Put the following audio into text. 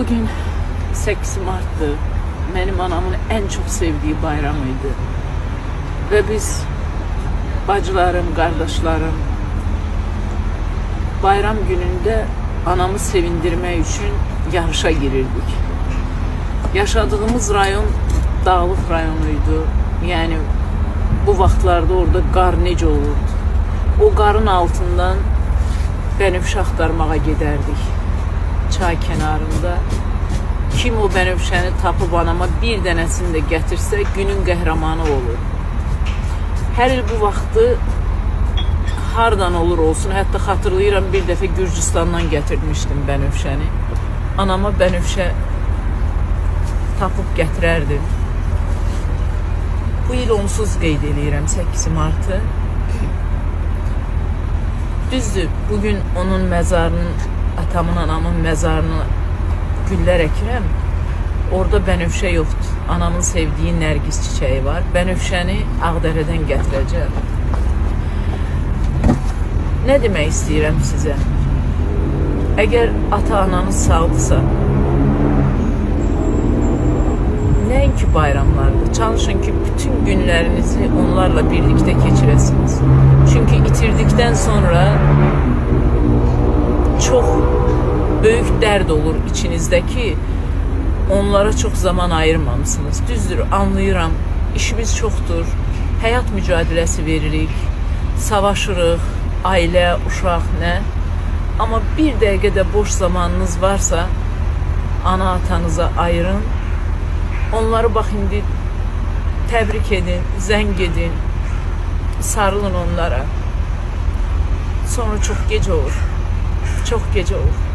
Bugün 8 Mart'tı. Benim anamın en çok sevdiği bayramıydı. Ve biz bacılarım, kardeşlerim bayram gününde anamı sevindirmek için yarışa girirdik. Yaşadığımız rayon dağlık rayonuydu. Yani bu vaxtlarda orada qar necə olurdu. O qarın altından bənövşə axtarmağa gedərdik. Çay kənarında. Kim o bənövşəni tapıb anama bir dənəsini də gətirsə günün qəhrəmanı olur. Hər il bu vaxtı hardan olur olsun, hətta xatırlayıram bir dəfə Gürcüstandan gətirmişdim bənövşəni. Anama bənövşə tapıb gətirərdim. Bu il onsuz qeyd edirəm 8 Mart'ı. Düzdür, bugün onun məzarının, atamın, anamın məzarını güllər əkirəm. Orada bənövşə yoxdur. Anamın sevdiyi nərgiz çiçəyi var. Bənövşəni Ağdərədən gətirəcəm. Nə demək istəyirəm sizə? Əgər ata-ananız sağdırsa, nəinki bayramlarda, çalışın ki, bütün günlərinizi onlarla birlikdə keçirəsiniz. Çünki itirdikdən sonra çox böyük dərd olur içinizdə ki, onlara çox zaman ayırmamışsınız. Düzdür, anlayıram, işimiz çoxdur, həyat mücadiləsi veririk, savaşırıq, ailə, uşaq, nə? Amma bir dəqiqədə boş zamanınız varsa, ana-atanıza ayırın. Onları bax indi təbrik edin, zəng edin, sarılın onlara. Sonra çox gec olur, çox gec olur.